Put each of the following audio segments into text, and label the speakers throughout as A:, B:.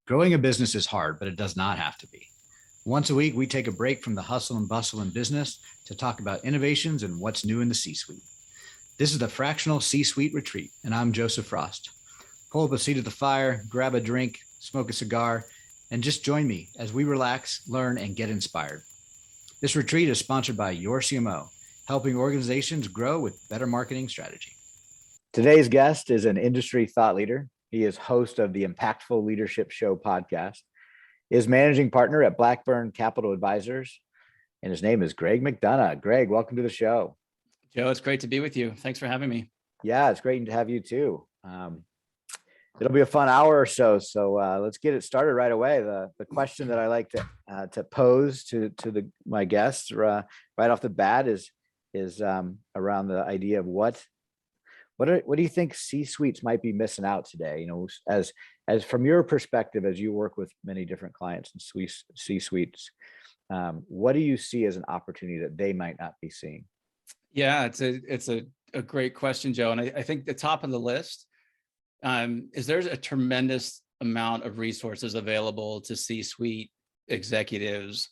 A: Growing a business is hard, but it does not have to be. Once a week, we take a break from the hustle and bustle in business to talk about innovations and what's new in the C-suite. This is the Fractional C-Suite Retreat, and I'm Joseph Frost. Pull up a seat at the fire, grab a drink, smoke a cigar, and just join me as we relax, learn, and get inspired. This retreat is sponsored by Your CMO, helping organizations grow with better marketing strategy. Today's guest is an industry thought leader. He is host of the Impactful Leadership Show podcast, is managing partner at Blackburn Capital Advisors, and his name is Greg McDonough. Greg, welcome to the show.
B: Joe, it's great to be with you. Thanks for having me.
A: Yeah, it's great to have you too. It'll be a fun hour or so. So let's get it started right away. The question that I like to pose to my guests right off the bat is around the idea of what do you think C-suites might be missing out today? You know, as from your perspective, as you work with many different clients and C-suites, what do you see as an opportunity that they might not be seeing?
B: Yeah, it's a great question, Joe. And I think the top of the list is there's a tremendous amount of resources available to C-suite executives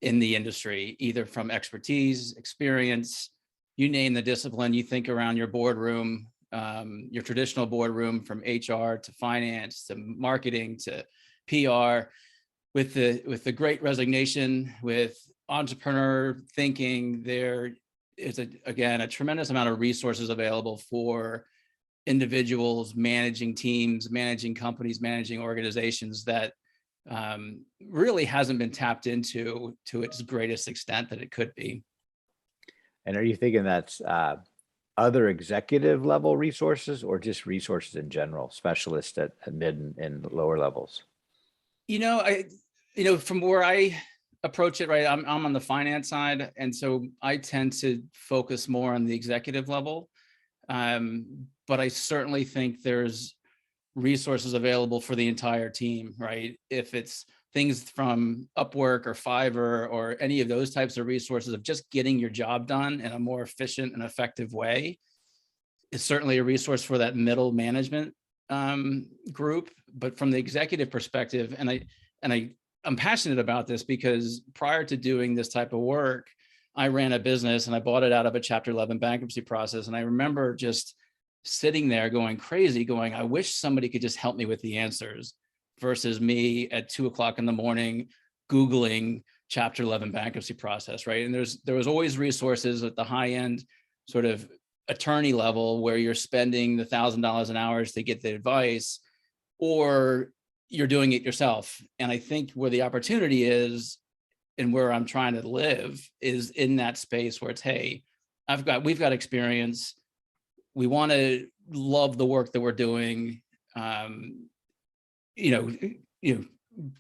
B: in the industry, either from expertise, experience, you name the discipline. You think around your boardroom, your traditional boardroom, from HR to finance to marketing to PR, with the Great Resignation, with entrepreneur thinking, there is a tremendous amount of resources available for individuals managing teams, managing companies, managing organizations that really hasn't been tapped into to its greatest extent that it could be.
A: And are you thinking that's other executive level resources or just resources in general, specialists at mid and lower levels?
B: From where I approach it, right, I'm on the finance side. And so I tend to focus more on the executive level. But I certainly think there's resources available for the entire team, right? If it's things from Upwork or Fiverr or any of those types of resources of just getting your job done in a more efficient and effective way, is certainly a resource for that middle management group. But from the executive perspective, I'm passionate about this because prior to doing this type of work, I ran a business and I bought it out of a Chapter 11 bankruptcy process. And I remember just sitting there going crazy, I wish somebody could just help me with the answers, versus me at 2:00 in the morning, Googling Chapter 11 bankruptcy process, right? And there was always resources at the high end sort of attorney level where you're spending the $1,000 an hour to get the advice, or you're doing it yourself. And I think where the opportunity is and where I'm trying to live is in that space where it's, hey, we've got experience. We want to love the work that we're doing.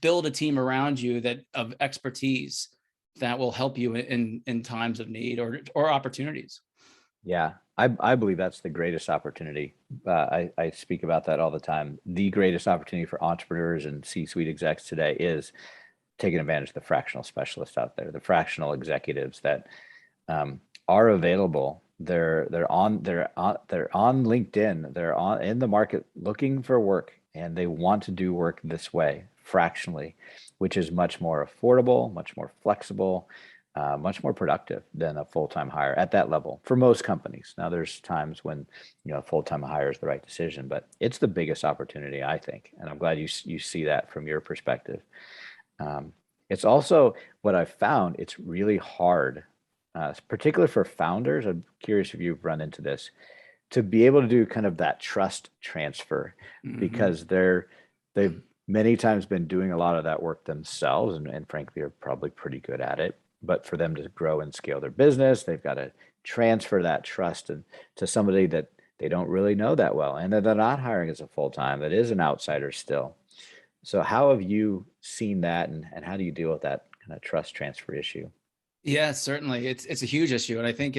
B: Build a team around you that of expertise that will help you in times of need or opportunities.
A: Yeah, I believe that's the greatest opportunity. I speak about that all the time. The greatest opportunity for entrepreneurs and C-suite execs today is taking advantage of the fractional specialists out there, the fractional executives that are available. They're on LinkedIn. They're in the market looking for work, and they want to do work this way, fractionally, which is much more affordable, much more flexible, much more productive than a full-time hire at that level for most companies. Now, there's times when a full-time hire is the right decision, but it's the biggest opportunity, I think, and I'm glad you see that from your perspective. It's also what I've found. It's really hard, particularly for founders. I'm curious if you've run into this, to be able to do kind of that trust transfer, because they've many times been doing a lot of that work themselves, and frankly are probably pretty good at it. But for them to grow and scale their business, they've got to transfer that trust to somebody that they don't really know that well, and that they're not hiring as a full-time, that is an outsider still. So how have you seen that, and how do you deal with that kind of trust transfer issue?
B: Yeah, certainly. It's a huge issue. And I think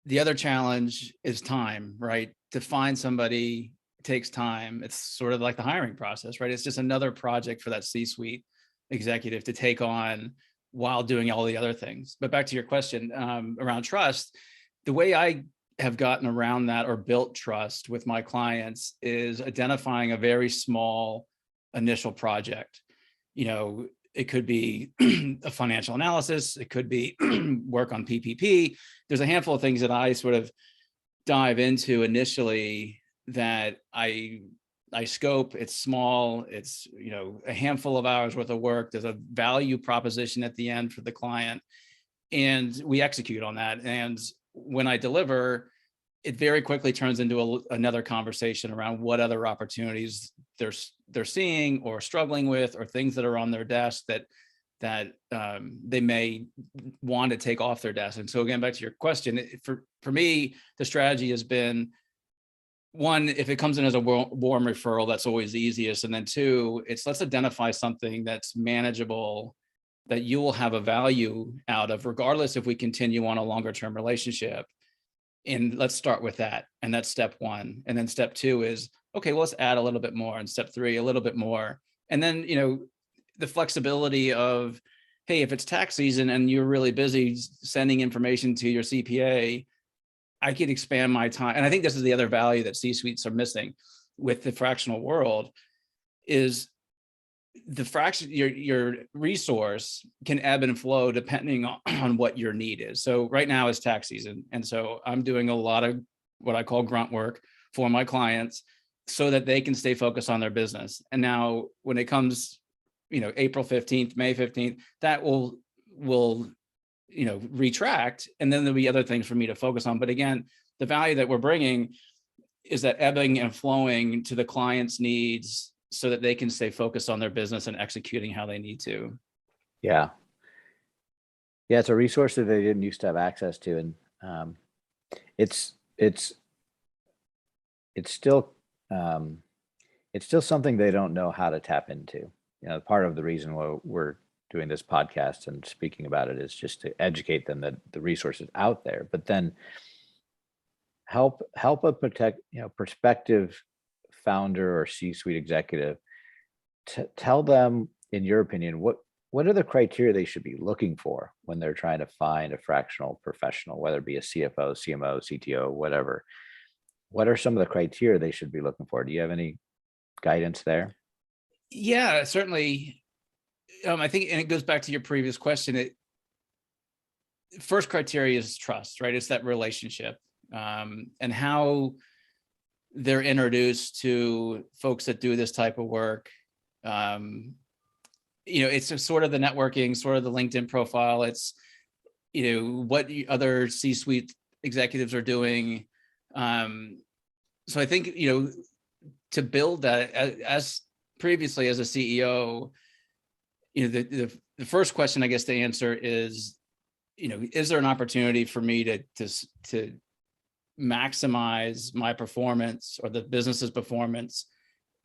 B: the other challenge is time, right? To find somebody takes time. It's sort of like the hiring process, right? It's just another project for that C-suite executive to take on while doing all the other things. But back to your question around trust, the way I have gotten around that or built trust with my clients is identifying a very small initial project. It could be a financial analysis. It could be work on PPP. There's a handful of things that I sort of dive into initially that I scope. It's small. It's, a handful of hours worth of work. There's a value proposition at the end for the client, and we execute on that. And when I deliver, it very quickly turns into another conversation around what other opportunities they're seeing or struggling with, or things that are on their desk that they may want to take off their desk. And so again, back to your question, for me, the strategy has been, one, if it comes in as a warm referral, that's always the easiest. And then two, let's identify something that's manageable, that you will have a value out of, regardless if we continue on a longer term relationship. And let's start with that. And that's step one. And then step two is, okay, well, let's add a little bit more. And step three, a little bit more. And then, the flexibility of, hey, if it's tax season and you're really busy sending information to your CPA, I could expand my time. And I think this is the other value that C-suites are missing with the fractional world, is the fraction, your resource can ebb and flow depending on what your need is. So right now is tax season. And so I'm doing a lot of what I call grunt work for my clients so that they can stay focused on their business. And now when it comes, April 15th, May 15th, that will retract. And then there'll be other things for me to focus on. But again, the value that we're bringing is that ebbing and flowing to the client's needs, so that they can stay focused on their business and executing how they need to.
A: Yeah. It's a resource that they didn't used to have access to. And it's still something they don't know how to tap into. Part of the reason why we're doing this podcast and speaking about it is just to educate them that the resources out there, but then help a prospective founder or C-suite executive tell them, in your opinion, what are the criteria they should be looking for when they're trying to find a fractional professional, whether it be a CFO, CMO, CTO, whatever. What are some of the criteria they should be looking for? Do you have any guidance there?
B: Yeah, certainly. I think, and it goes back to your previous question, first criteria is trust, right? It's that relationship, and how they're introduced to folks that do this type of work. It's just sort of the networking, sort of the LinkedIn profile. It's, what other C-suite executives are doing. So I think, to build that, as previously as a CEO, the first question I guess to answer is, is there an opportunity for me to maximize my performance or the business's performance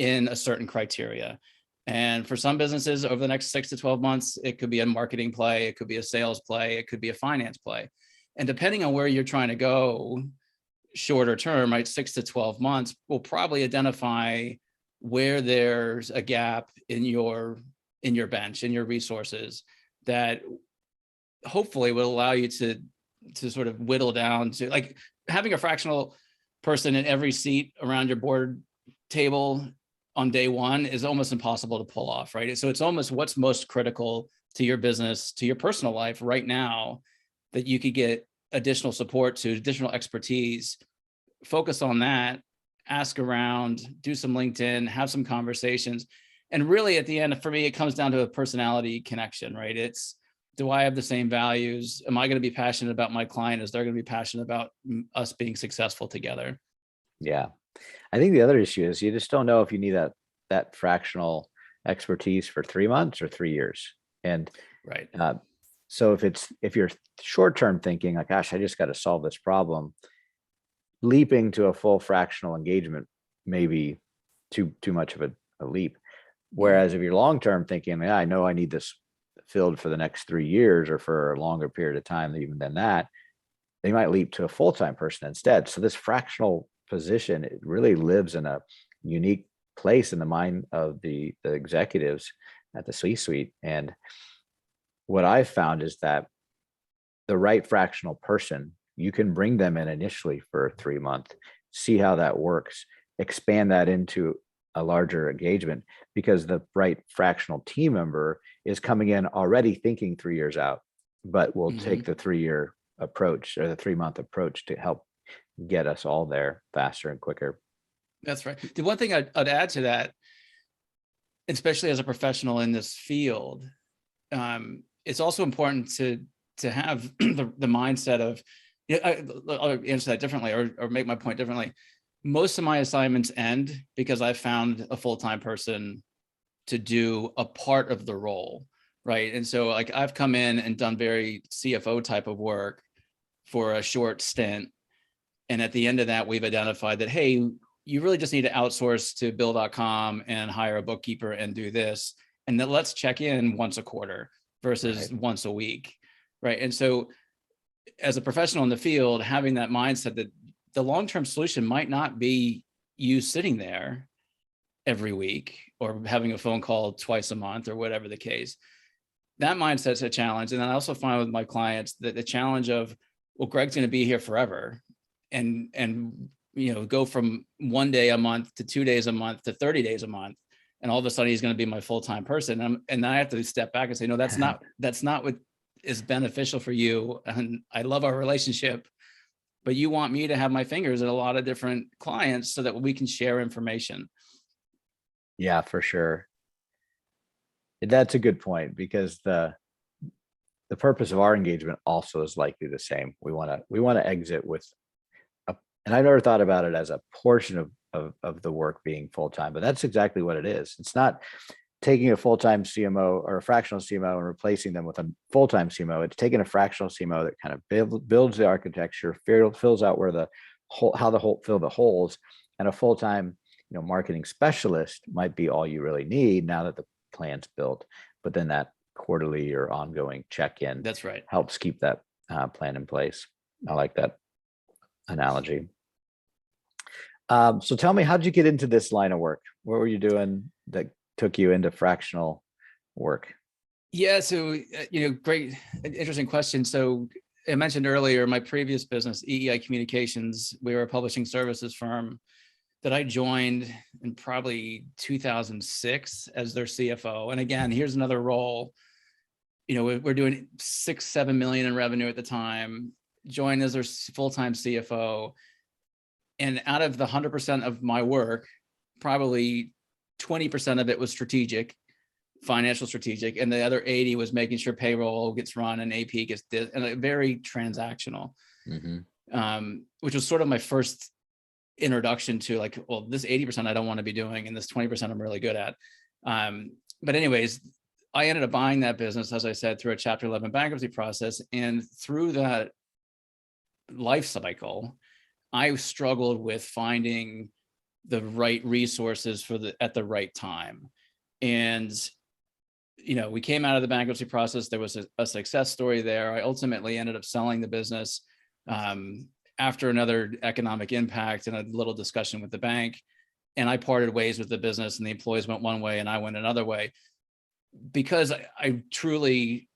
B: in a certain criteria? And for some businesses over the next 6 to 12 months, it could be a marketing play, it could be a sales play, it could be a finance play. And depending on where you're trying to go shorter term, right, 6 to 12 months, will probably identify where there's a gap in your bench, in your resources, that hopefully will allow you to sort of whittle down to, like, having a fractional person in every seat around your board table on day one is almost impossible to pull off, right? So it's almost what's most critical to your business, to your personal life right now, that you could get additional support to, additional expertise, focus on that, ask around, do some LinkedIn, have some conversations. And really at the end, for me, it comes down to a personality connection, right? It's, do I have the same values? Am I going to be passionate about my client? Is they're going to be passionate about us being successful together? Yeah.
A: I think the other issue is you just don't know if you need that fractional expertise for 3 months or 3 years. And
B: right.
A: So if you're short-term thinking, like, gosh, I just got to solve this problem, leaping to a full fractional engagement may be too much of a leap. Whereas if you're long-term thinking, I know I need this filled for the next 3 years or for a longer period of time, even than that, they might leap to a full-time person instead. So this fractional position, it really lives in a unique place in the mind of the executives at the C-suite. And what I've found is that the right fractional person, you can bring them in initially for a 3 month, see how that works, expand that into a larger engagement, because the right fractional team member is coming in already thinking 3 years out, but will take the 3-year approach or the 3-month approach to help get us all there faster and quicker.
B: That's right. The one thing I'd add to that, especially as a professional in this field, it's also important to have the mindset of, I'll answer that differently, or make my point differently. Most of my assignments end because I found a full-time person to do a part of the role, right? And so like I've come in and done very CFO type of work for a short stint. And at the end of that, we've identified that, hey, you really just need to outsource to bill.com and hire a bookkeeper and do this. And then let's check in once a quarter versus once a week, right? And so as a professional in the field, having that mindset that the long-term solution might not be you sitting there every week or having a phone call twice a month or whatever the case. That mindset's a challenge. And then I also find with my clients that the challenge of, well, Greg's going to be here forever, and go from 1 day a month to 2 days a month to 30 days a month. And all of a sudden he's going to be my full-time person. And I have to step back and say, no, that's not what is beneficial for you. And I love our relationship, but you want me to have my fingers in a lot of different clients so that we can share information.
A: Yeah, for sure. That's a good point, because the purpose of our engagement also is likely the same. We want to exit with and I've never thought about it as a portion of the work being full-time, but that's exactly what it is. It's not taking a full-time CMO or a fractional CMO and replacing them with a full-time CMO. It's taking a fractional CMO that kind of builds the architecture, fills out where fill the holes, and a full-time, marketing specialist might be all you really need now that the plan's built. But then that quarterly or ongoing check-in,
B: that's right,
A: helps keep that plan in place. I like that analogy. So tell me, how did you get into this line of work? What were you doing that took you into fractional work?
B: Yeah, so great, interesting question. So I mentioned earlier my previous business, EEI Communications. We were a publishing services firm that I joined in probably 2006 as their CFO. And again, here's another role. We're doing 6-7 million in revenue at the time. Joined as their full-time CFO. And out of the 100% of my work, probably 20% of it was financial strategic, and the other 80 was making sure payroll gets run and AP gets and very transactional, which was sort of my first introduction to like, well, this 80% I don't want to be doing, and this 20% I'm really good at. But anyways, I ended up buying that business, as I said, through a Chapter 11 bankruptcy process, and through that life cycle, I struggled with finding the right resources at the right time. And, we came out of the bankruptcy process. There was a success story there. I ultimately ended up selling the business after another economic impact and a little discussion with the bank. And I parted ways with the business, and the employees went one way and I went another way, because I truly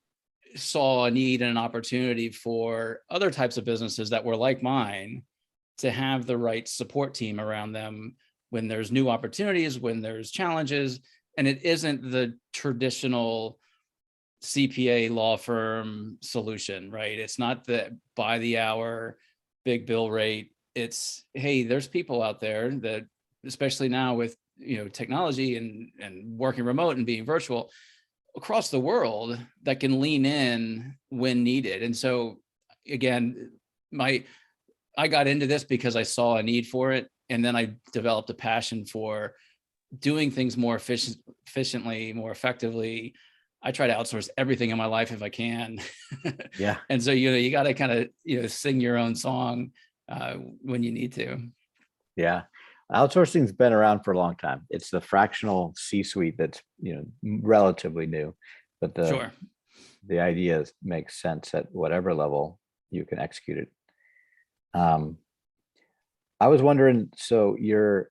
B: saw a need and an opportunity for other types of businesses that were like mine to have the right support team around them when there's new opportunities, when there's challenges. And it isn't the traditional CPA law firm solution, right? It's not the by the hour big bill rate. It's, hey, there's people out there that, especially now with technology and working remote and being virtual across the world, that can lean in when needed. And so again, I got into this because I saw a need for it. And then I developed a passion for doing things more efficiently, more effectively. I try to outsource everything in my life if I can.
A: Yeah.
B: And so, you got to kind of, sing your own song when you need to.
A: Yeah. Outsourcing's been around for a long time. It's the fractional C-suite that's, relatively new, but the idea makes sense at whatever level you can execute it. I was wondering, so your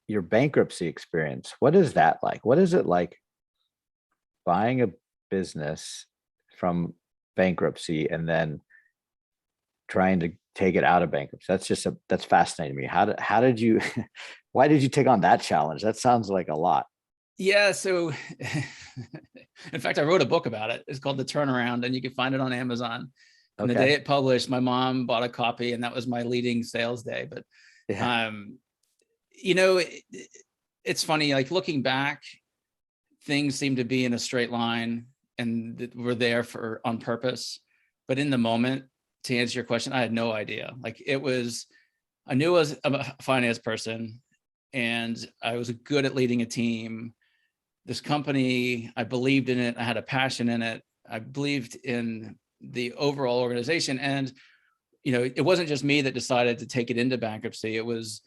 A: bankruptcy experience, what is that like? What is it like buying a business from bankruptcy and then trying take it out of bankruptcy? That's fascinating to me. How did you, why did you take on that challenge? That sounds like a lot.
B: Yeah. So in fact, I wrote a book about it. It's called The Turnaround, and you can find it on Amazon. And the day it published, my mom bought a copy, and that was my leading sales day. But,
A: Yeah.
B: It's funny, like looking back, things seem to be in a straight line and we're there on purpose. But in the moment, to answer your question, I had no idea. Like I knew I was a finance person and I was good at leading a team. This company, I believed in it. I had a passion in it. I believed in the overall organization. And, it wasn't just me that decided to take it into bankruptcy. It was,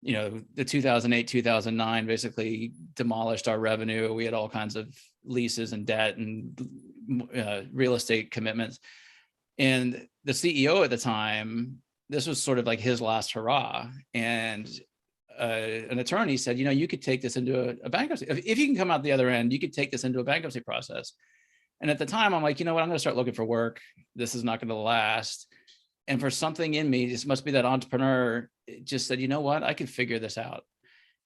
B: the 2008, 2009 basically demolished our revenue. We had all kinds of leases and debt and real estate commitments. And the CEO at the time, this was sort of like his last hurrah. And an attorney said, you could take this into a bankruptcy. If you can come out the other end, you could take this into a bankruptcy process. And at the time, I'm like, you know what? I'm going to start looking for work. This is not going to last. And for something in me, this must be that entrepreneur, just said, you know what? I could figure this out.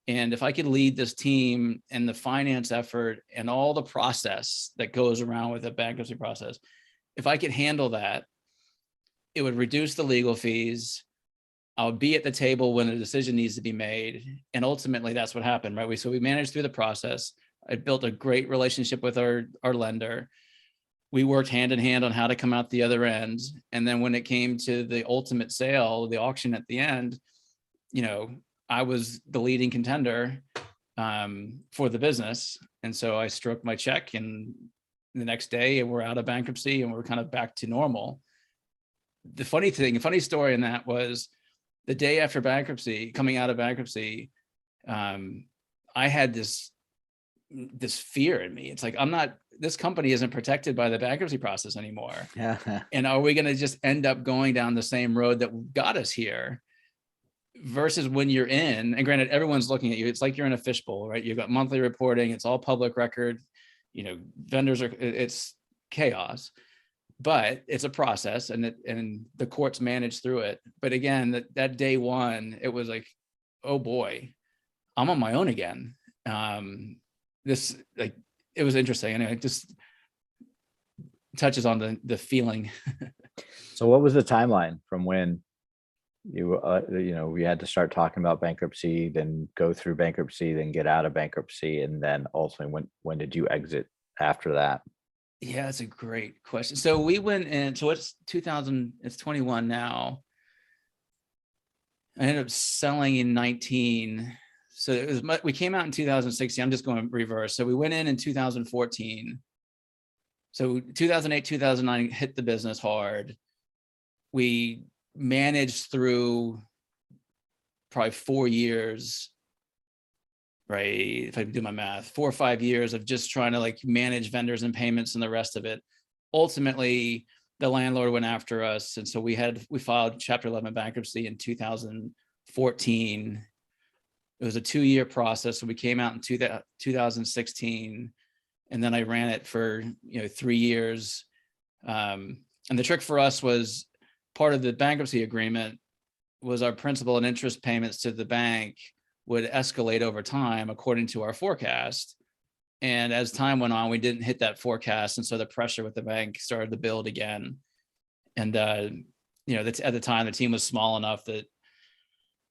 B: And if I could lead this team and the finance effort and all the process that goes around with a bankruptcy process, if I could handle that, it would reduce the legal fees. I would be at the table when a decision needs to be made. And ultimately, that's what happened, right? So we managed through the process. I built a great relationship with our lender. We worked hand in hand on how to come out the other end. And then when it came to the ultimate sale, the auction at the end, I was the leading contender for the business. And so I stroked my check, and the next day we're out of bankruptcy and we're kind of back to normal. The funny story in that was the day after bankruptcy, coming out of bankruptcy, I had this fear in me. It's like, this company isn't protected by the bankruptcy process anymore.
A: Yeah.
B: And are we going to just end up going down the same road that got us here? Versus when you're in, and granted, everyone's looking at you. It's like you're in a fishbowl, right? You've got monthly reporting. It's all public record. Vendors it's chaos, but it's a process, and the courts manage through it. But again, that day one, it was like, oh boy, I'm on my own again. It was interesting. Anyway, it just touches on the feeling.
A: So what was the timeline from when we had to start talking about bankruptcy, then go through bankruptcy, then get out of bankruptcy, and then ultimately when did you exit after that?
B: Yeah, that's a great question. So we went in, so it's 2000, it's 21 now. I ended up selling in 19. So we came out in 2016. I'm just going reverse. So we went in 2014. So 2008, 2009 hit the business hard. We managed through probably 4 years, right? If I do my math, 4 or 5 years of just trying to manage vendors and payments and the rest of it. Ultimately, the landlord went after us. And so we filed Chapter 11 bankruptcy in 2014. It was a 2-year process. So we came out in 2016, and then I ran it for 3 years. And the trick for us was, part of the bankruptcy agreement was our principal and interest payments to the bank would escalate over time according to our forecast. And as time went on, we didn't hit that forecast. And so the pressure with the bank started to build again. And, at the time, the team was small enough that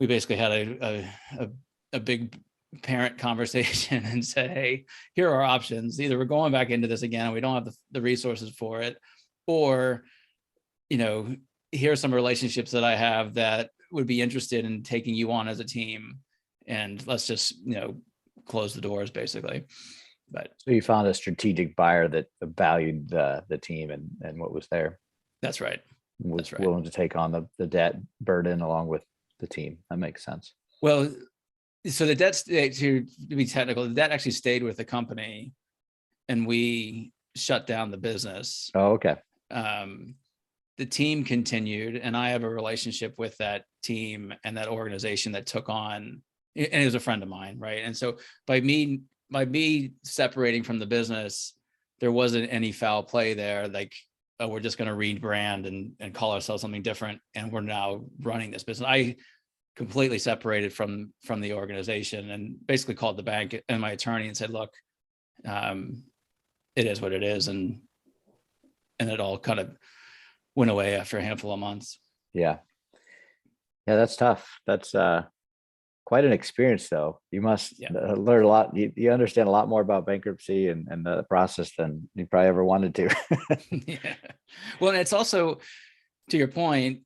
B: we basically had a big parent conversation and said, hey, here are our options. Either we're going back into this again, and we don't have the resources for it, or, here are some relationships that I have that would be interested in taking you on as a team. And let's just, close the doors basically. But
A: so you found a strategic buyer that valued the team and what was there.
B: That's right.
A: Was willing to take on the debt burden along with the team. That makes sense.
B: Well, so the debt, to be technical, the debt actually stayed with the company, and we shut down the business.
A: Oh, okay.
B: The team continued, and I have a relationship with that team and that organization that took on, and it was a friend of mine, right? And so by me separating from the business, there wasn't any foul play there. oh, we're just going to rebrand and call ourselves something different, and we're now running this business. I completely separated from the organization and basically called the bank and my attorney and said, look, it is what it is. And it all kind of went away after a handful of months.
A: Yeah. Yeah, that's tough. That's quite an experience, though. You must learn a lot. You understand a lot more about bankruptcy and the process than you probably ever wanted to.
B: Yeah. Well, and it's also, to your point,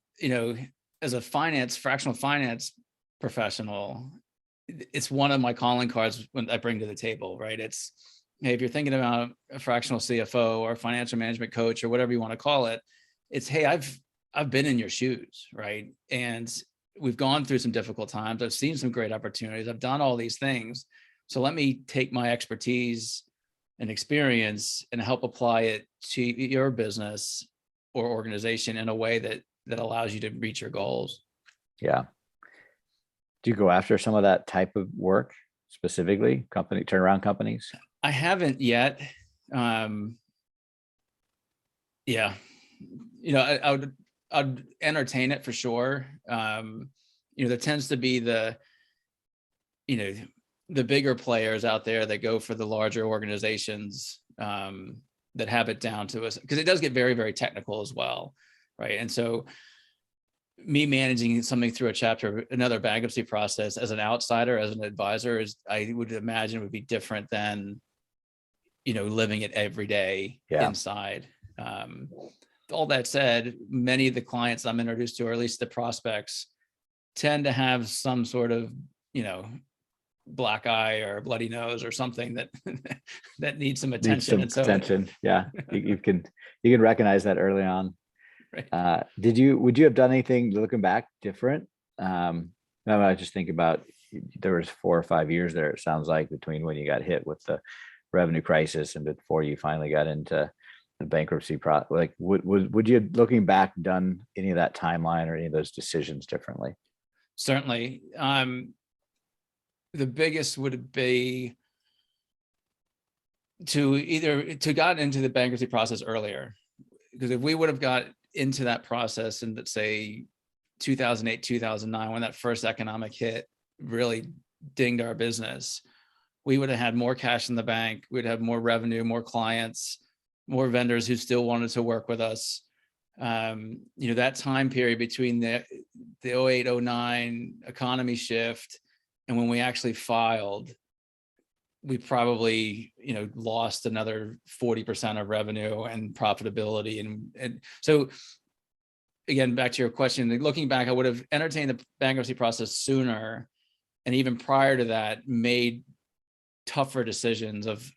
B: as a fractional finance professional, it's one of my calling cards when I bring to the table, right? It's, hey, if you're thinking about a fractional CFO or a financial management coach or whatever you want to call it, it's, hey, I've been in your shoes, right? And we've gone through some difficult times. I've seen some great opportunities. I've done all these things. So let me take my expertise and experience and help apply it to your business or organization in a way that allows you to reach your goals.
A: Yeah. Do you go after some of that type of work specifically, turnaround companies?
B: I haven't yet. Yeah. I'd entertain it for sure. There tends to be the bigger players out there that go for the larger organizations that have it down to us, because it does get very, very technical as well, right? And so me managing something through another bankruptcy process as an outsider, as an advisor, I would imagine would be different than, living it every day inside. All that said, many of the clients I'm introduced to, or at least the prospects, tend to have some sort of, black eye or bloody nose or something that needs some attention.
A: Attention. Yeah. you can recognize that early on.
B: Right.
A: Would you have done anything looking back different? I just think about, there was 4 or 5 years there, it sounds like, between when you got hit with the revenue crisis and before you finally got into the bankruptcy process. Like, would you, looking back, done any of that timeline or any of those decisions differently?
B: Certainly. The biggest would be to got into the bankruptcy process earlier, because if we would have got into that process in, let's say, 2008, 2009, when that first economic hit really dinged our business, we would have had more cash in the bank. We'd have more revenue, more clients, more vendors who still wanted to work with us. That time period between the 08, 09 economy shift and when we actually filed, we probably, lost another 40% of revenue and profitability. And so again, back to your question, looking back, I would have entertained the bankruptcy process sooner. And even prior to that, made tougher decisions of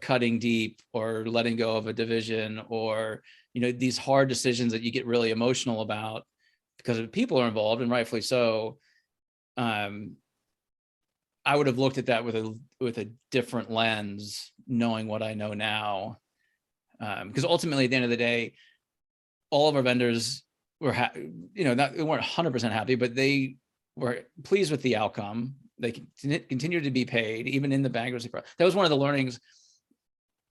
B: cutting deep or letting go of a division, or, these hard decisions that you get really emotional about because people are involved, and rightfully so. I would have looked at that with a different lens, knowing what I know now. Because ultimately, at the end of the day, all of our vendors were, they weren't 100% happy, but they were pleased with the outcome. They continued to be paid, even in the bankruptcy process. That was one of the learnings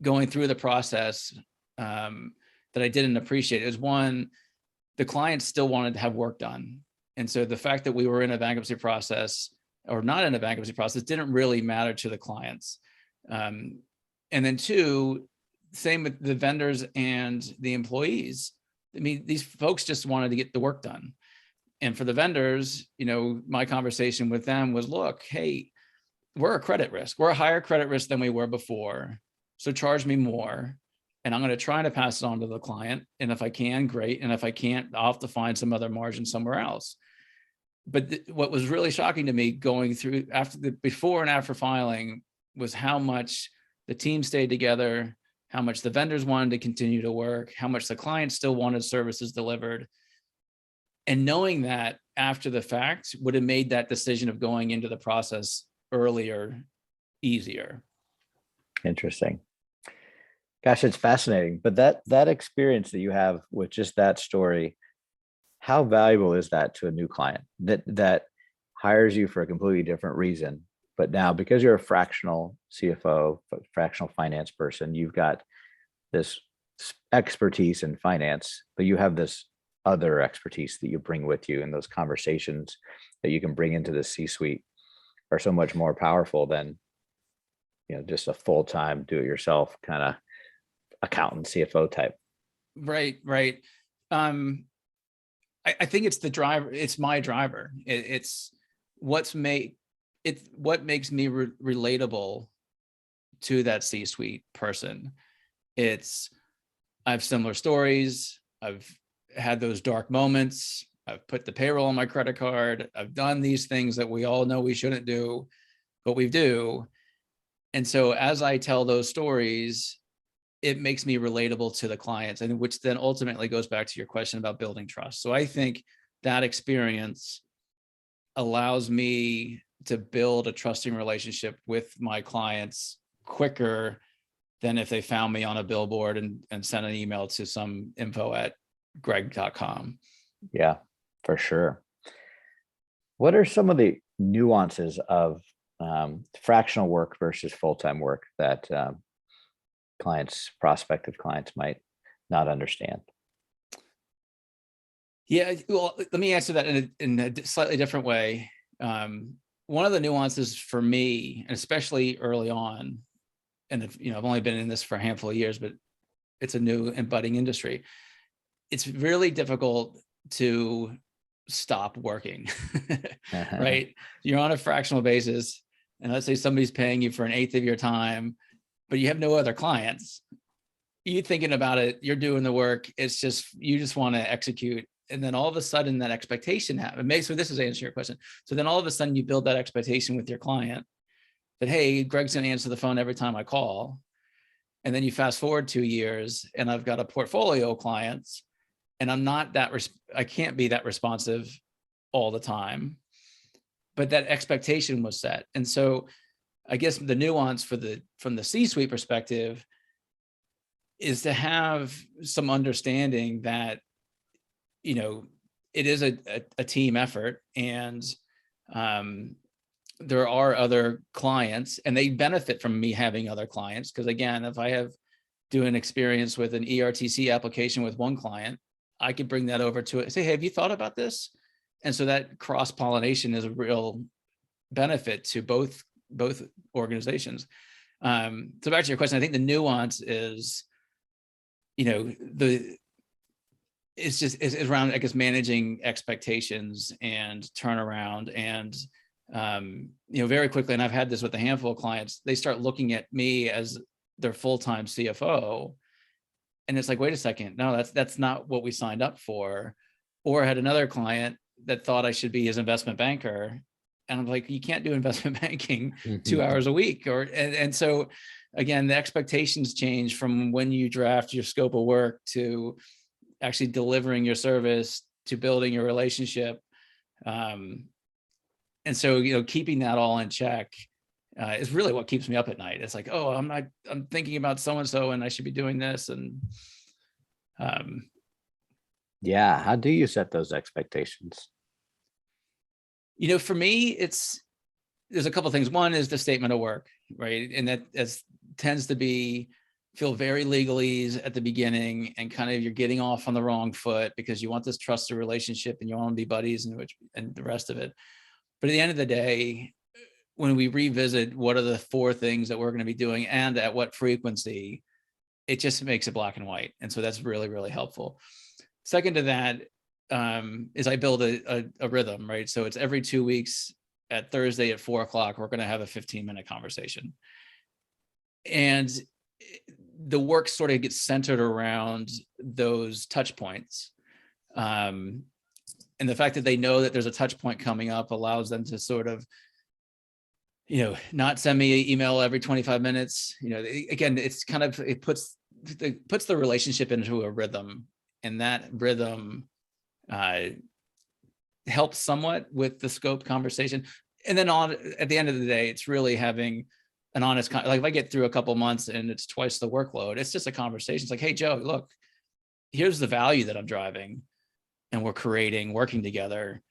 B: going through the process that I didn't appreciate. Is one, the clients still wanted to have work done. And so the fact that we were in a bankruptcy process or not in a bankruptcy process didn't really matter to the clients. And then two, same with the vendors and the employees. I mean, these folks just wanted to get the work done. And for the vendors, my conversation with them was, look, hey, we're a credit risk. We're a higher credit risk than we were before. So charge me more. And I'm going to try to pass it on to the client. And if I can, great. And if I can't, I'll have to find some other margin somewhere else. But what was really shocking to me going through before and after filing was how much the team stayed together, how much the vendors wanted to continue to work, how much the clients still wanted services delivered. And knowing that after the fact would have made that decision of going into the process earlier easier.
A: Interesting. Gosh, it's fascinating. But that experience that you have with just that story, how valuable is that to a new client that hires you for a completely different reason, but now because you're a fractional CFO, fractional finance person, you've got this expertise in finance, but you have this other expertise that you bring with you, and those conversations that you can bring into the C-suite are so much more powerful than, just a full-time do-it-yourself kind of accountant, CFO type.
B: Right. I think it's the driver. It's my driver. It's what makes me relatable to that C-suite person. I have similar stories. I've had those dark moments. I've put the payroll on my credit card. I've done these things that we all know we shouldn't do, but we do. And so as I tell those stories, it makes me relatable to the clients, and which then ultimately goes back to your question about building trust. So I think that experience allows me to build a trusting relationship with my clients quicker than if they found me on a billboard and sent an email to some info@greg.com.
A: Yeah, for sure. What are some of the nuances of fractional work versus full-time work that prospective clients might not understand?
B: Yeah, well, let me answer that in a slightly different way. One of the nuances for me, and especially early on, and I've only been in this for a handful of years, but it's a new and budding industry. It's really difficult to stop working, right? You're on a fractional basis, and let's say somebody's paying you for 1/8 of your time, but you have no other clients. You thinking about it, you're doing the work. It's just, you just want to execute. And then all of a sudden that expectation happens. So this is answering your question. So then all of a sudden you build that expectation with your client that, hey, Greg's going to answer the phone every time I call. And then you fast forward 2 years and I've got a portfolio of clients, and I can't be that responsive all the time, but that expectation was set. And so I guess the nuance from the C-suite perspective is to have some understanding that, it is a team effort, and there are other clients, and they benefit from me having other clients. Because again, if I do an experience with an ERTC application with one client, I could bring that over to it and say, hey, have you thought about this? And so that cross-pollination is a real benefit to both organizations. So back to your question, I think the nuance is, it's around, I guess, managing expectations and turnaround. And, very quickly, and I've had this with a handful of clients, they start looking at me as their full-time CFO. And it's like, wait a second, no, that's not what we signed up for. Or I had another client that thought I should be his investment banker. And I'm like, you can't do investment banking 2 hours a week. And so again, the expectations change from when you draft your scope of work to actually delivering your service to building your relationship. And so, keeping that all in check is really what keeps me up at night. It's like, oh, I'm thinking about so-and-so and I should be doing this. And
A: yeah. How do you set those expectations?
B: For me, there's a couple of things. One is the statement of work, right? And that tends to feel very legalese at the beginning, and kind of you're getting off on the wrong foot because you want this trusted relationship and you want to be buddies and the rest of it. But at the end of the day, when we revisit what are the 4 things that we're going to be doing and at what frequency, it just makes it black and white. And so that's really, really helpful. Second to that is I build a rhythm, right? So it's every 2 weeks at Thursday at 4:00, we're going to have a 15-minute conversation. And the work sort of gets centered around those touch points. And the fact that they know that there's a touch point coming up allows them to sort of, not send me an email every 25 minutes. Again, it's kind of, it puts the relationship into a rhythm, and that rhythm helps somewhat with the scope conversation. And then at the end of the day, it's really having an honest, like if I get through a couple months and it's twice the workload, it's just a conversation. It's like, hey, Joe, look, here's the value that I'm driving and we're creating, working together.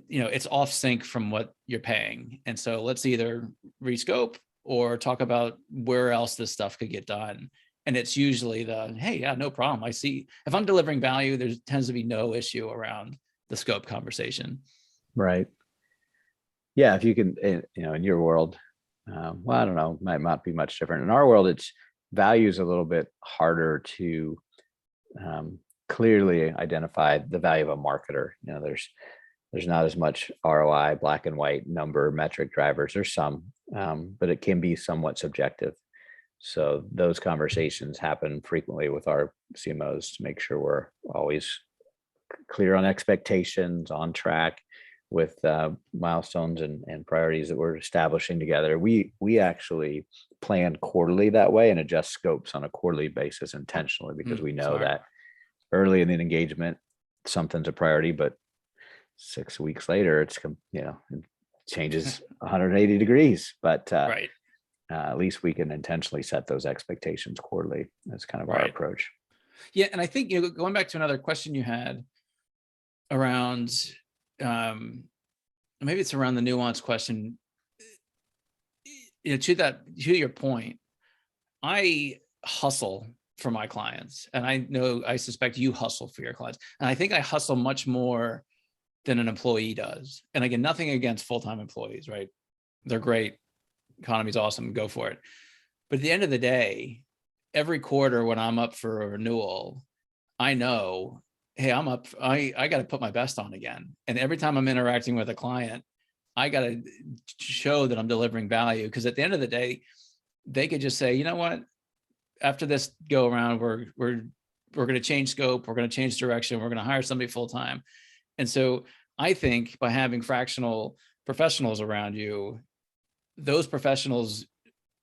B: It's off sync from what you're paying. And so let's either rescope or talk about where else this stuff could get done. And it's usually hey, yeah, no problem. I see if I'm delivering value, there tends to be no issue around the scope conversation.
A: Right. Yeah. If you can, in your world, well, I don't know, might not be much different. In our world, it's values a little bit harder to clearly identify the value of a marketer. There's not as much ROI, black and white number metric drivers. There's some, but it can be somewhat subjective. So those conversations happen frequently with our CMOs to make sure we're always clear on expectations, on track with milestones and priorities that we're establishing together. We actually plan quarterly that way and adjust scopes on a quarterly basis intentionally, because we know that early in the engagement, something's a priority, but 6 weeks later, it changes 180 degrees. But
B: Right.
A: at least we can intentionally set those expectations quarterly. That's kind of our
B: Right.
A: approach.
B: Yeah. And I think, going back to another question you had around, maybe it's around the nuance question, to your point, I hustle for my clients, and I suspect you hustle for your clients. And I think I hustle much more than an employee does. And again, nothing against full-time employees, right? They're great. Economy's awesome. Go for it. But at the end of the day, every quarter when I'm up for a renewal, I know, hey, I'm up. I got to put my best on again. And every time I'm interacting with a client, I got to show that I'm delivering value. Because at the end of the day, they could just say, you know what? After this go around, we're going to change scope. We're going to change direction. We're going to hire somebody full-time. And so I think by having fractional professionals around you, those professionals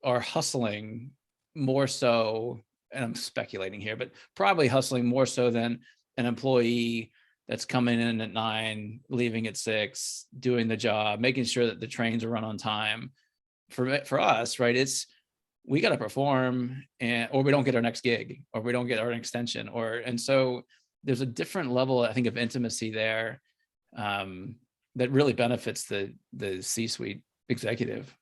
B: are hustling more so, and I'm speculating here, but probably hustling more so than an employee that's coming in at 9, leaving at 6, doing the job, making sure that the trains are run on time. For us, right, we got to perform, or we don't get our next gig, or we don't get our extension, and so there's a different level, I think, of intimacy there that really benefits the C-suite executive.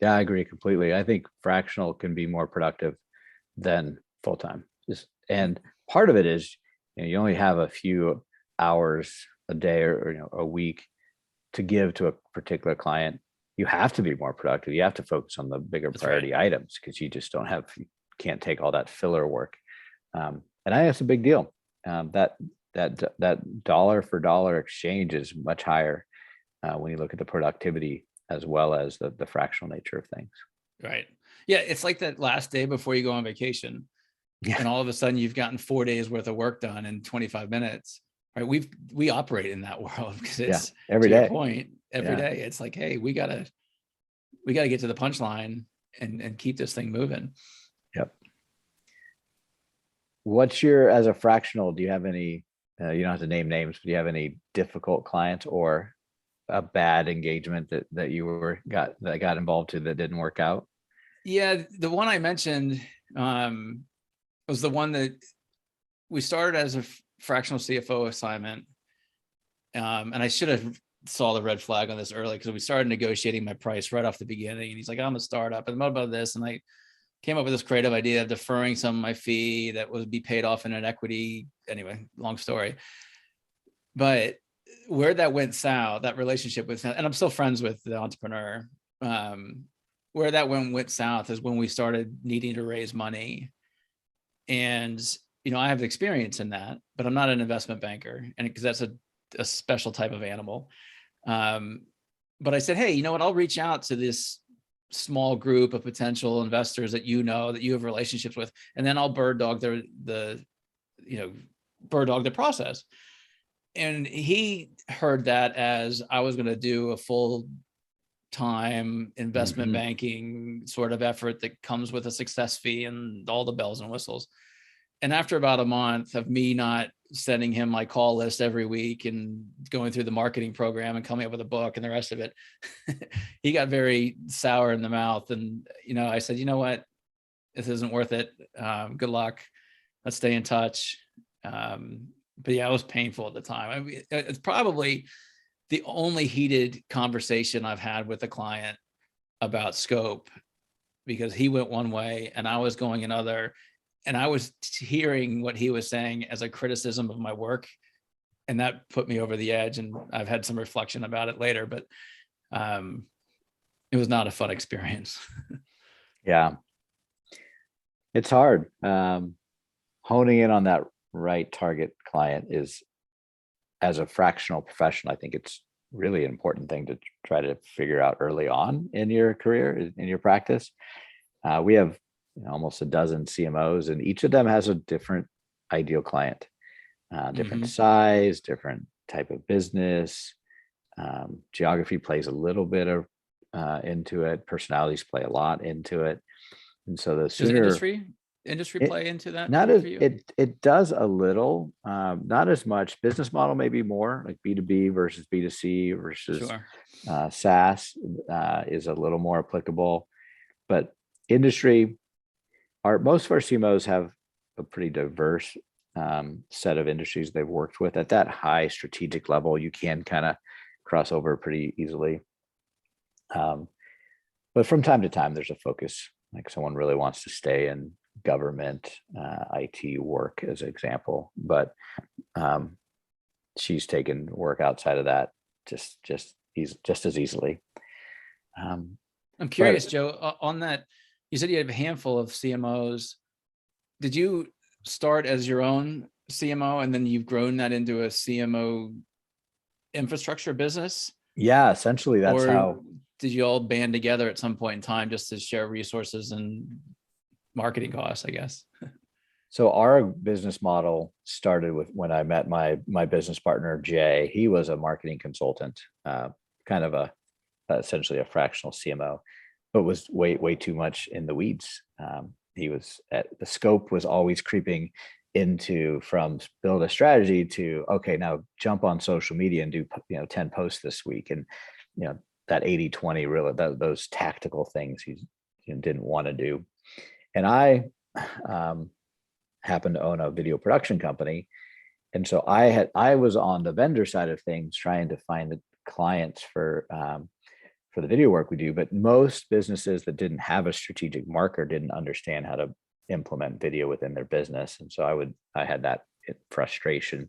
A: Yeah, I agree completely. I think fractional can be more productive than full-time. And part of it is, you only have a few hours a day or a week to give to a particular client. You have to be more productive. You have to focus on the bigger priority items, because you just you can't take all that filler work. And I think that's a big deal. That dollar for dollar exchange is much higher when you look at the productivity as well as the fractional nature of things.
B: Right. Yeah. It's like that last day before you go on vacation. Yeah. And all of a sudden you've gotten 4 days worth of work done in 25 minutes. Right. We operate in that world, because it's
A: every day.
B: Every day. It's like, hey, we gotta get to the punchline and keep this thing moving.
A: Yep. As a fractional, do you have any, you don't have to name names, but do you have any difficult clients or a bad engagement that you got involved to that didn't work out?
B: Yeah. The one I mentioned was the one that we started as a fractional CFO assignment. And I should have saw the red flag on this early, because we started negotiating my price right off the beginning. And he's like, I'm a startup and what about this? And I came up with this creative idea of deferring some of my fee that would be paid off in an equity. Anyway, long story. But where that went south, that relationship with, and I'm still friends with the entrepreneur, where that went south is when we started needing to raise money. And, I have experience in that, but I'm not an investment banker, and because that's a special type of animal. But I said, hey, you know what? I'll reach out to this small group of potential investors that that you have relationships with, and then I'll bird dog the process. And he heard that as I was going to do a full-time investment banking sort of effort that comes with a success fee and all the bells and whistles. And after about a month of me not sending him my call list every week and going through the marketing program and coming up with a book and the rest of it, he got very sour in the mouth. And, I said, you know what, this isn't worth it. Good luck. Let's stay in touch. But yeah, it was painful at the time. I mean, it's probably the only heated conversation I've had with a client about scope, because he went one way and I was going another. And I was hearing what he was saying as a criticism of my work. And that put me over the edge. And I've had some reflection about it later, but it was not a fun experience.
A: Yeah. It's hard. Honing in on that right target client is, as a fractional professional, I think it's really an important thing to try to figure out early on in your career, in your practice. We have almost a dozen CMOs, and each of them has a different ideal client, different size, different type of business. Geography plays a little bit of into it. Personalities play a lot into it. And so the
B: Does
A: sooner
B: industry
A: it-
B: play into that
A: not
B: for
A: as
B: you?
A: it does a little, not as much. Business model maybe more, like B2B versus B2C versus
B: Sure.
A: SaaS is a little more applicable. But industry, most of our CMOs have a pretty diverse set of industries they've worked with. At that high strategic level, you can kind of cross over pretty easily. But from time to time, there's a focus, like someone really wants to stay in government, IT work as an example, but she's taken work outside of that just as easily.
B: I'm curious, Joe, on that, you said you have a handful of CMOs. Did you start as your own CMO and then you've grown that into a CMO infrastructure business?
A: Yeah, essentially that's
B: Or
A: how.
B: did you all band together at some point in time just to share resources and marketing costs, I guess?
A: So our business model started with when I met my business partner, Jay. He was a marketing consultant, kind of essentially a fractional CMO, but was way too much in the weeds. He was the scope was always creeping into from build a strategy to, okay, now jump on social media and do 10 posts this week. And that 80-20 really, those tactical things he didn't want to do. And I happened to own a video production company. And so I was on the vendor side of things trying to find the clients for the video work we do, but most businesses that didn't have a strategic marketer didn't understand how to implement video within their business. And so I had that frustration.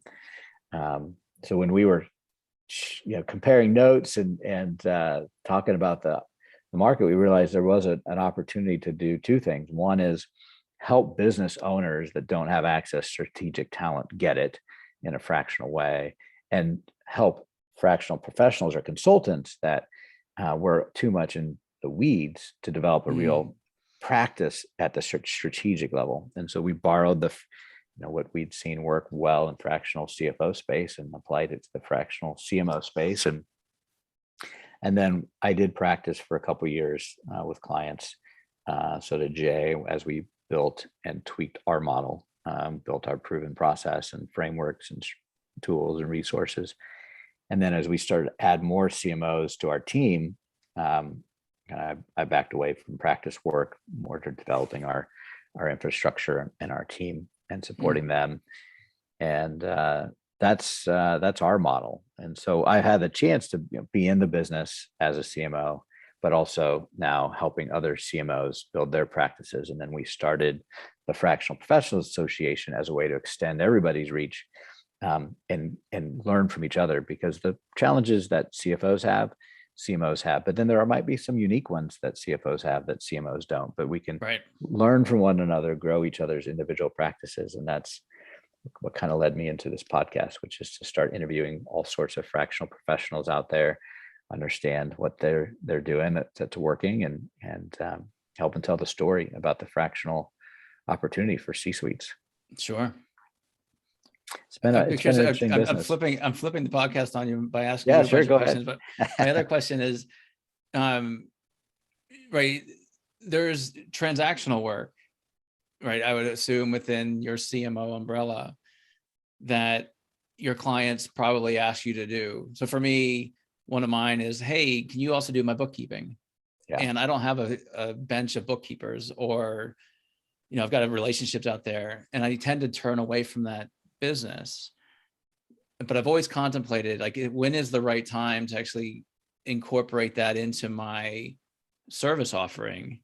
A: So when we were comparing notes and talking about the market, we realized there was an opportunity to do two things. One is help business owners that don't have access to strategic talent get it in a fractional way, and help fractional professionals or consultants that were too much in the weeds to develop a real practice at the strategic level. And so we borrowed what we'd seen work well in fractional CFO space and applied it to the fractional CMO space. And then I did practice for a couple of years with clients. So did Jay, as we built and tweaked our model, built our proven process and frameworks and tools and resources. And then as we started to add more CMOs to our team, I backed away from practice work more to developing our infrastructure and our team and supporting them. And that's our model. And so I had the chance to be in the business as a CMO, but also now helping other CMOs build their practices. And then we started the Fractional Professionals Association as a way to extend everybody's reach and learn from each other, because the challenges that CFOs have, CMOs have, but then there might be some unique ones that CFOs have that CMOs don't, but we can learn from one another, grow each other's individual practices. And that's what kind of led me into this podcast, which is to start interviewing all sorts of fractional professionals out there, understand what they're doing that's working, and help and tell the story about the fractional opportunity for C-suites.
B: Sure.
A: It's been an interesting business.
B: I'm flipping the podcast on you by asking
A: you
B: a bunch
A: go
B: of questions.
A: ahead.
B: But my other question is, right, there's transactional work, right? I would assume within your CMO umbrella that your clients probably ask you to do. So for me, one of mine is, hey, can you also do my bookkeeping?
A: Yeah.
B: And I don't have a bench of bookkeepers, or, I've got relationships out there, and I tend to turn away from that business. But I've always contemplated, like, when is the right time to actually incorporate that into my service offering,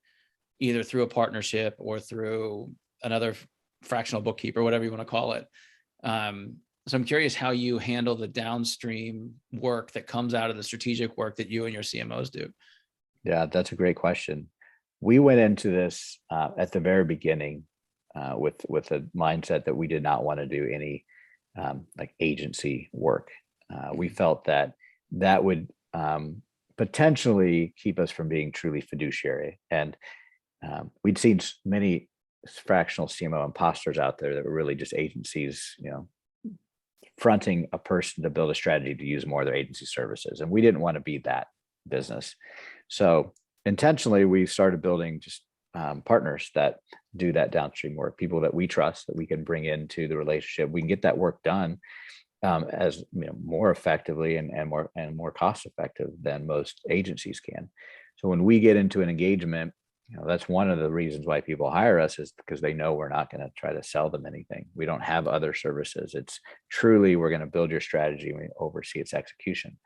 B: either through a partnership or through another fractional bookkeeper, whatever you want to call it. So I'm curious how you handle the downstream work that comes out of the strategic work that you and your CMOs do.
A: Yeah, that's a great question. We went into this at the very beginning with a mindset that we did not want to do any like agency work. We felt that that would potentially keep us from being truly fiduciary. And we'd seen many fractional CMO imposters out there that were really just agencies, fronting a person to build a strategy to use more of their agency services. And we didn't want to be that business. So intentionally, we started building just partners that do that downstream work, people that we trust, that we can bring into the relationship. We can get that work done as more effectively and more cost effective than most agencies can. So when we get into an engagement, that's one of the reasons why people hire us, is because they know we're not going to try to sell them anything. We don't have other services. It's truly, we're going to build your strategy and we oversee its execution.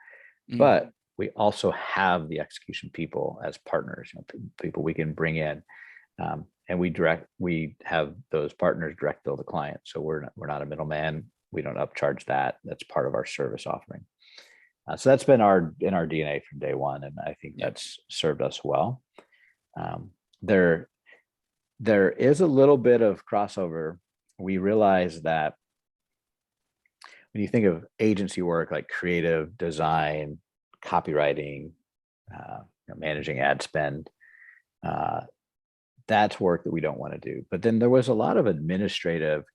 A: But we also have the execution people as partners, people we can bring in, and we have those partners direct bill the client. So we're not a middleman. We don't upcharge that. That's part of our service offering. So that's been in our DNA from day one, and I think that's served us well. There is a little bit of crossover. We realize that when you think of agency work like creative design, copywriting, managing ad spend, that's work that we don't want to do. But then there was a lot of administrative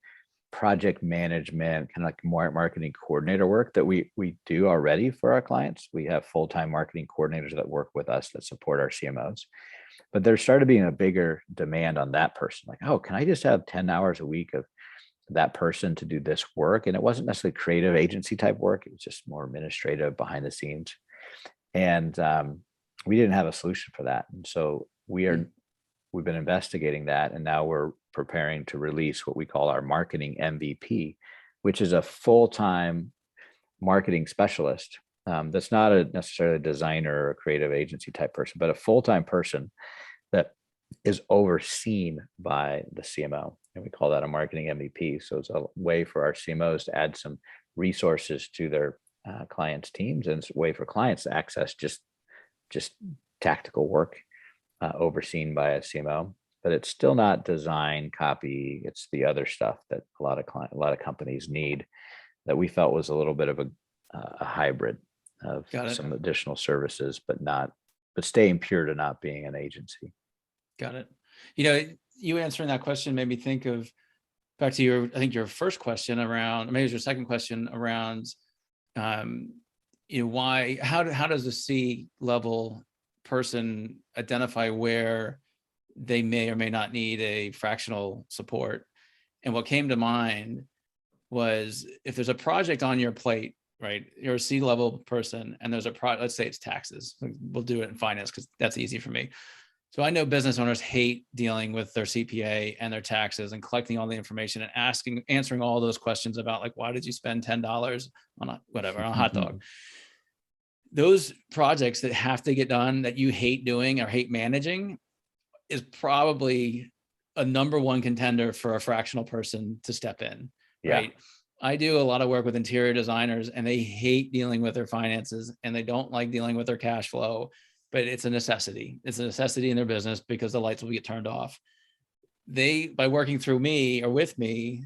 A: project management, kind of like more marketing coordinator work that we do already for our clients. We have full-time marketing coordinators that work with us that support our CMOs. But there started being a bigger demand on that person. Like, oh, can I just have 10 hours a week of that person to do this work? And it wasn't necessarily creative agency type work. It was just more administrative behind the scenes. And we didn't have a solution for that. And so we've been investigating that. And now we're preparing to release what we call our marketing MVP, which is a full-time marketing specialist. That's not necessarily a designer or a creative agency type person, but a full-time person that is overseen by the CMO. And we call that a marketing MVP. So it's a way for our CMOs to add some resources to their clients' teams, and it's a way for clients to access just tactical work overseen by a CMO. But it's still not design, copy. It's the other stuff that a lot of companies need, that we felt was a little bit of a hybrid of some additional services, but staying pure to not being an agency.
B: Got it. You answering that question made me think of back to your first question around, maybe it was your second question around, why, how does a C-level person identify where they may or may not need a fractional support? And what came to mind was, if there's a project on your plate, right? You're a C-level person and there's let's say it's taxes. We'll do it in finance because that's easy for me. So I know business owners hate dealing with their CPA and their taxes and collecting all the information and answering all those questions about, like, why did you spend $10 on a hot dog? Those projects that have to get done that you hate doing or hate managing is probably a number one contender for a fractional person to step in, right? I do a lot of work with interior designers and they hate dealing with their finances and they don't like dealing with their cash flow, but it's a necessity. It's a necessity in their business because the lights will get turned off. By working through me or with me,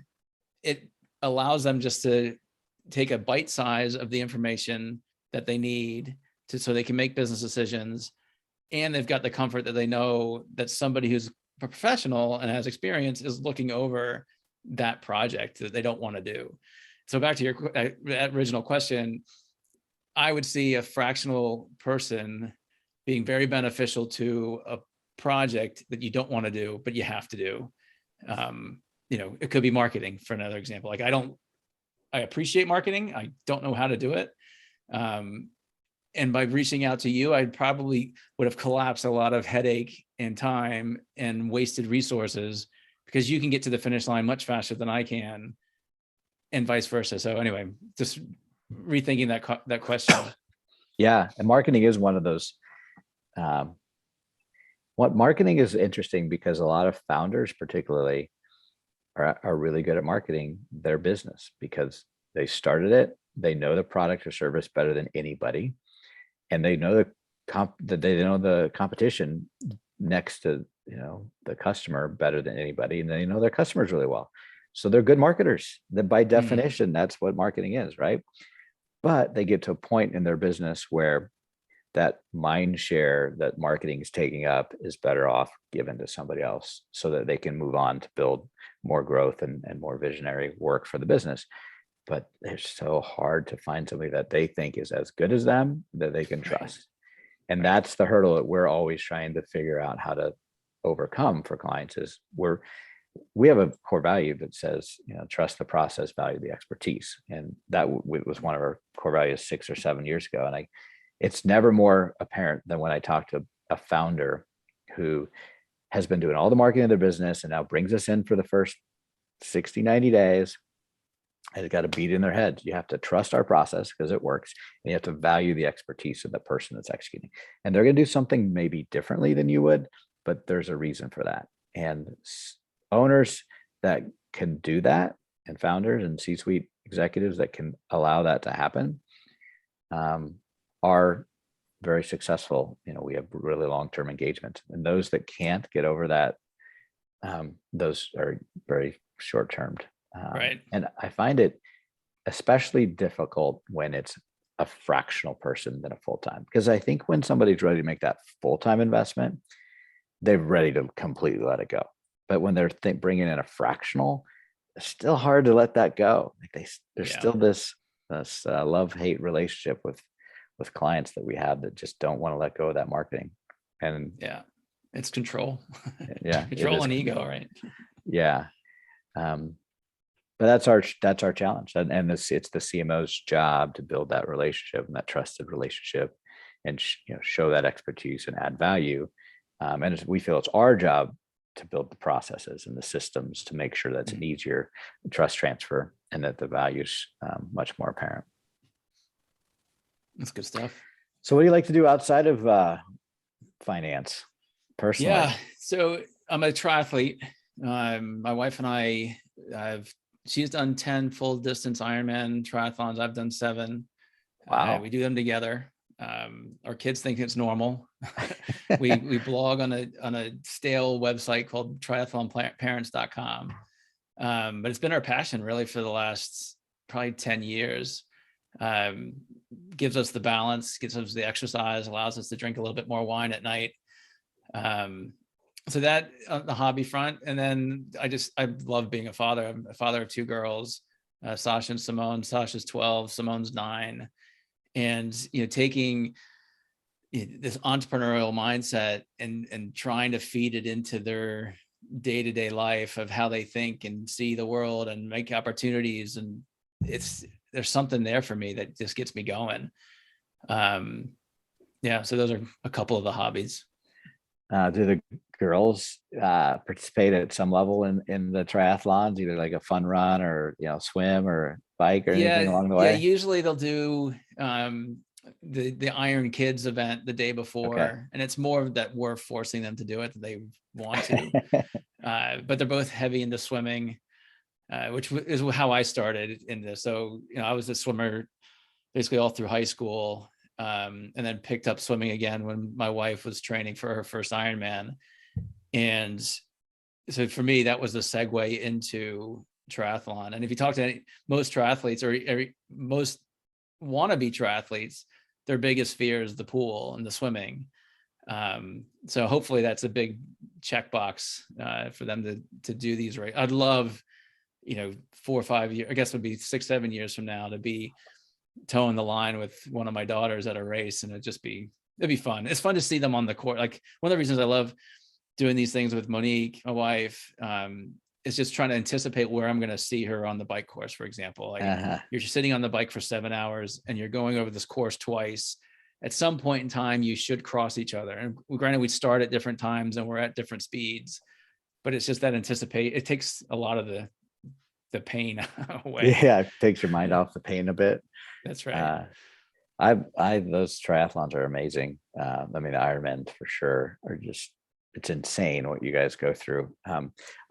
B: it allows them just to take a bite size of the information that they need so they can make business decisions. And they've got the comfort that they know that somebody who's a professional and has experience is looking over that project that they don't want to do. So back to your original question, I would see a fractional person being very beneficial to a project that you don't want to do, but you have to do. It could be marketing, for another example. Like, I appreciate marketing. I don't know how to do it. And by reaching out to you, I probably would have collapsed a lot of headache and time and wasted resources, because you can get to the finish line much faster than I can, and vice versa. So anyway, just rethinking that question.
A: Yeah. And marketing is one of those. Marketing is interesting because a lot of founders, particularly, are really good at marketing their business because they started it. They know the product or service better than anybody, and they know that they know the competition next to the customer better than anybody, and they know their customers really well. So they're good marketers. That by definition, that's what marketing is, right? But they get to a point in their business where that mind share that marketing is taking up is better off given to somebody else so that they can move on to build more growth and more visionary work for the business. But it's so hard to find somebody that they think is as good as them that they can trust. And that's the hurdle that we're always trying to figure out how to overcome for clients. Is we have a core value that says, trust the process, value the expertise. And that was one of our core values 6 or 7 years ago. And it's never more apparent than when I talk to a founder who has been doing all the marketing of their business and now brings us in for the first 60, 90 days. And it's got to beat in their heads. You have to trust our process because it works. And you have to value the expertise of the person that's executing. And they're going to do something maybe differently than you would, but there's a reason for that. And owners that can do that, and founders and C-suite executives that can allow that to happen, are very successful. We have really long-term engagement, and those that can't get over that, those are very short-termed.
B: Right.
A: And I find it especially difficult when it's a fractional person than a full-time, because I think when somebody's ready to make that full-time investment, they're ready to completely let it go. But when they're bringing in a fractional, it's still hard to let that go. Like there's still this love-hate relationship with clients that we have that just don't want to let go of that marketing. And
B: it's control.
A: Yeah.
B: Control and ego, right?
A: Yeah. But that's our challenge. And it's the CMO's job to build that relationship and that trusted relationship and show that expertise and add value. And we feel it's our job to build the processes and the systems to make sure that's an easier trust transfer and that the value's much more apparent.
B: That's good stuff.
A: So what do you like to do outside of finance personally?
B: Yeah. So I'm a triathlete. My wife and I she's done 10 full distance Ironman triathlons. I've done 7.
A: Wow.
B: We do them together. Our kids think it's normal. we blog on a stale website called triathlonparents.com. But it's been our passion really for the last probably 10 years. Gives us the balance, gives us the exercise, allows us to drink a little bit more wine at night. So that on the hobby front. And then I love being a father. I'm a father of 2 girls, Sasha and Simone. Sasha's 12, Simone's 9. And, taking this entrepreneurial mindset and trying to feed it into their day-to-day life of how they think and see the world and make opportunities. And there's something there for me that just gets me going. So those are a couple of the hobbies.
A: Do the girls participate at some level in the triathlons, either like a fun run or swim or bike or anything along the way?
B: Yeah, usually they'll do the Iron Kids event the day before, and it's more that we're forcing them to do it, that they want to. But they're both heavy into swimming, which is how I started in this. So I was a swimmer basically all through high school. And then picked up swimming again when my wife was training for her first Ironman. And so for me, that was the segue into triathlon. And if you talk to most triathletes or most wannabe triathletes, their biggest fear is the pool and the swimming. So hopefully that's a big checkbox for them to do these right. I'd love, 4 or 5 years, I guess it would be 6, 7 years from now to be towing the line with one of my daughters at a race, and it'd be fun. It's fun to see them on the court. Like one of the reasons I love doing these things with Monique, my wife, is just trying to anticipate where I'm going to see her on the bike course, for example. Like you're just sitting on the bike for 7 hours and you're going over this course twice. At some point in time, you should cross each other. And granted, we start at different times and we're at different speeds, but it's just that it takes a lot of the pain away.
A: Yeah, it takes your mind off the pain a bit.
B: That's right.
A: Those triathlons are amazing. The Ironman for sure are just it's insane what you guys go through.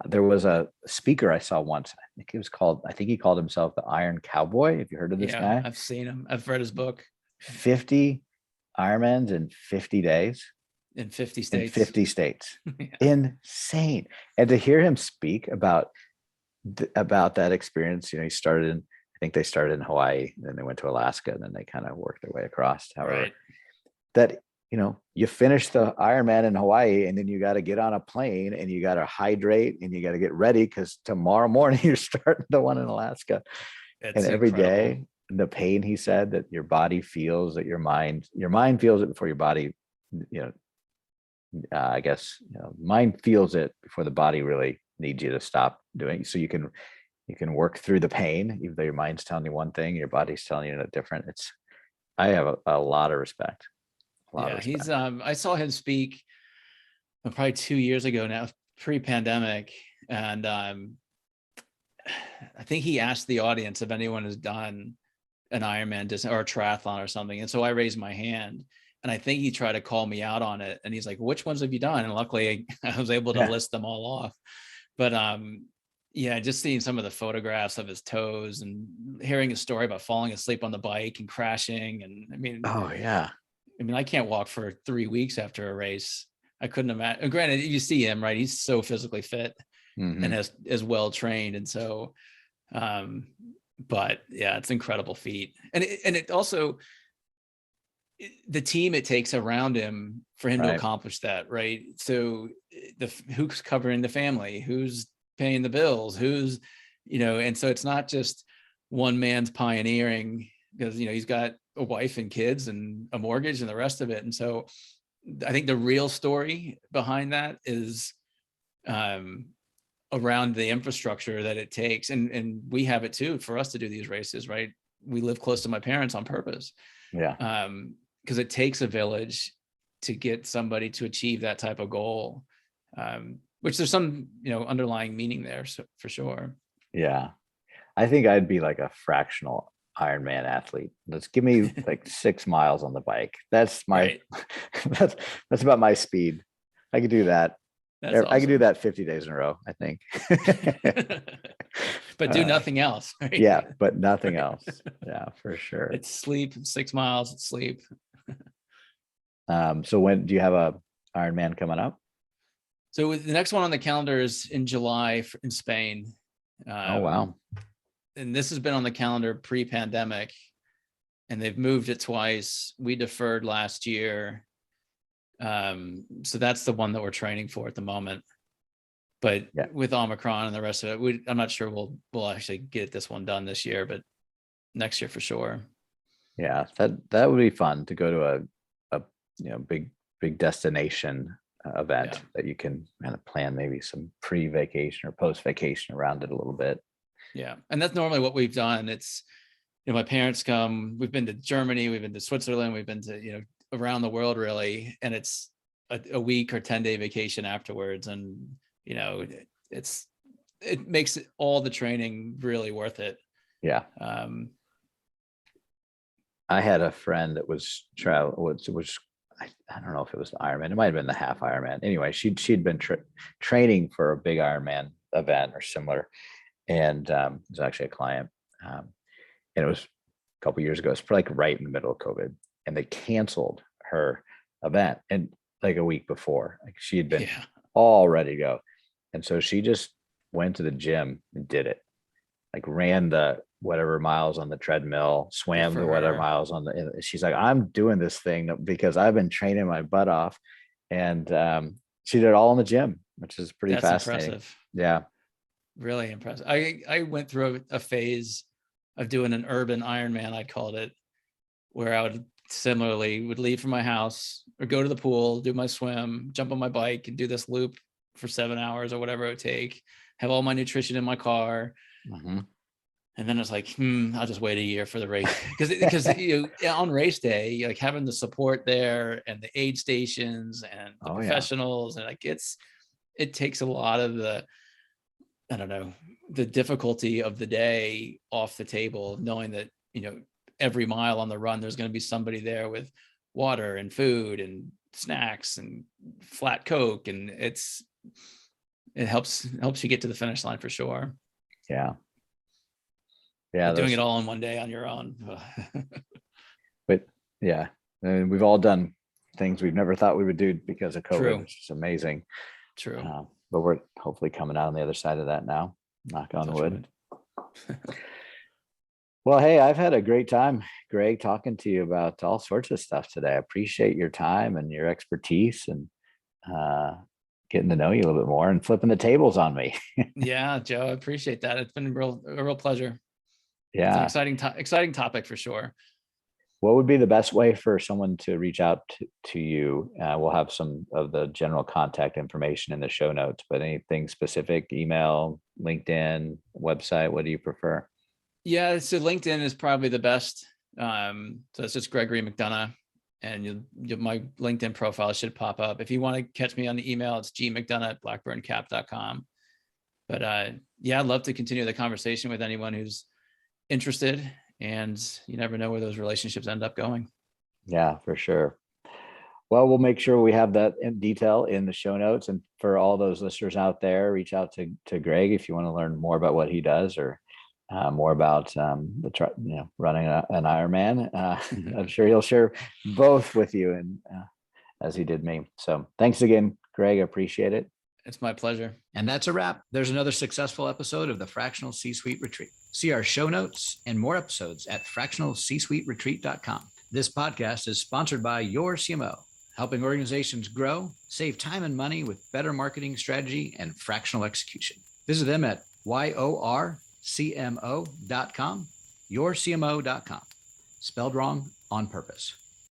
A: There was a speaker I saw once. I think he called himself the Iron Cowboy. Have you heard of this
B: Yeah,
A: guy?
B: I've seen him. I've read his book
A: 50 Ironmans in 50 days
B: in 50
A: in
B: states.
A: 50 states.
B: Yeah.
A: Insane. And to hear him speak about that experience, he started in, I think they started in Hawaii, then they went to Alaska, and then they kind of worked their way across. However,
B: Right.
A: that you finish the Ironman in Hawaii, and then you got to get on a plane, and you got to hydrate, and you got to get ready because tomorrow morning you're starting the one in Alaska.
B: It's
A: And every
B: incredible.
A: day, the pain, he said, that your body feels, that your mind feels it before your body, I guess, mind feels it before the body really needs you to stop doing. So you can work through the pain, even though your mind's telling you one thing, your body's telling you different. I have a lot of respect.
B: Yeah, I saw him speak probably 2 years ago now, pre-pandemic. And I think he asked the audience if anyone has done an Ironman or a triathlon or something. And so I raised my hand, and I think he tried to call me out on it. And he's like, which ones have you done? And luckily I was able to list them all off. But yeah, just seeing some of the photographs of his toes and hearing his story about falling asleep on the bike and crashing. And
A: Oh yeah.
B: I can't walk for 3 weeks after a race. I couldn't imagine. And granted, you see him, right? He's so physically fit and as well trained. And so, but yeah, it's an incredible feat. And it also, the team it takes around him for him to accomplish that, right? So who's covering the family, who's paying the bills, who's, and so it's not just one man's pioneering, because he's got a wife and kids and a mortgage and the rest of it. And so I think the real story behind that is around the infrastructure that it takes, and we have it too for us to do these races, right? We live close to my parents on purpose.
A: Yeah.
B: Because it takes a village to get somebody to achieve that type of goal, which there's some underlying meaning there, so for sure.
A: Yeah, I think I'd be like a fractional Ironman athlete. Let's give me like 6 miles on the bike. That's my that's about my speed. I could do that.
B: That's
A: I could do
B: awesome.
A: that 50 days in a row, I think.
B: But do nothing else, right?
A: Yeah, but nothing else. Yeah, for sure.
B: It's sleep, 6 miles, it's sleep.
A: So when do you have a Ironman coming up?
B: So the next one on the calendar is in July in Spain.
A: Oh wow.
B: And this has been on the calendar pre-pandemic, and they've moved it twice. We deferred last year. So that's the one that we're training for at the moment. But with Omicron and the rest of it, I'm not sure we'll actually get this one done this year, but next year for sure.
A: Yeah, that would be fun to go to a big destination event that you can kind of plan maybe some pre-vacation or post-vacation around it a little bit.
B: Yeah, and that's normally what we've done. It's my parents come. We've been to Germany, we've been to Switzerland, we've been to around the world really, and it's a week or 10-day vacation afterwards, and it makes all the training really worth it.
A: Yeah. I had a friend that was I don't know if it was the Ironman. It might have been the half Ironman. Anyway, she'd been training for a big Ironman event or similar, and it was actually a client. And it was a couple years ago. It's like right in the middle of COVID, and they canceled her event and like a week before. Like she had been all ready to go, and so she just went to the gym and did it. Like ran the whatever miles on the treadmill, swam the whatever miles on she's like, I'm doing this thing because I've been training my butt off. And she did it all in the gym, which is pretty fascinating.
B: Impressive.
A: Yeah.
B: Really impressive. I went through a phase of doing an urban Ironman, I called it, where I would leave from my house or go to the pool, do my swim, jump on my bike and do this loop for 7 hours or whatever it would take, have all my nutrition in my car. Mm-hmm. And then it's like, I'll just wait a year for the race. Because on race day, like having the support there and the aid stations and the professionals, and like it takes a lot of the difficulty of the day off the table, knowing that, every mile on the run, there's going to be somebody there with water and food and snacks and flat Coke, and it helps you get to the finish line for sure.
A: Yeah. Yeah.
B: But doing it all in one day on your own.
A: But yeah, and we've all done things we've never thought we would do because of COVID,
B: True.
A: which is amazing.
B: True.
A: But we're hopefully coming out on the other side of that now. Knock on wood. Well, hey, I've had a great time, Greg, talking to you about all sorts of stuff today. I appreciate your time and your expertise and getting to know you a little bit more and flipping the tables on me.
B: Yeah, Joe, I appreciate that. It's been a real pleasure.
A: Yeah.
B: It's an exciting topic for sure.
A: What would be the best way for someone to reach out to you? We'll have some of the general contact information in the show notes, but anything specific, email, LinkedIn, website, what do you prefer?
B: Yeah, so LinkedIn is probably the best. So it's just Gregory McDonough, and my LinkedIn profile should pop up. If you want to catch me on the email, it's gmcdonough@blackburncap.com. But yeah, I'd love to continue the conversation with anyone who's interested, and you never know where those relationships end up going.
A: Yeah, for sure. Well, we'll make sure we have that in detail in the show notes. And for all those listeners out there, reach out to Greg if you want to learn more about what he does or more about running an Ironman. I'm sure he'll share both with you, and as he did me. So thanks again, Greg. I appreciate it.
B: It's my pleasure.
A: And that's a wrap. There's another successful episode of the Fractional C-Suite Retreat. See our show notes and more episodes at fractionalcsuiteretreat.com. This podcast is sponsored by your CMO, helping organizations grow, save time and money with better marketing strategy and fractional execution. Visit them at yorcmo.com, yourcmo.com. Spelled wrong on purpose.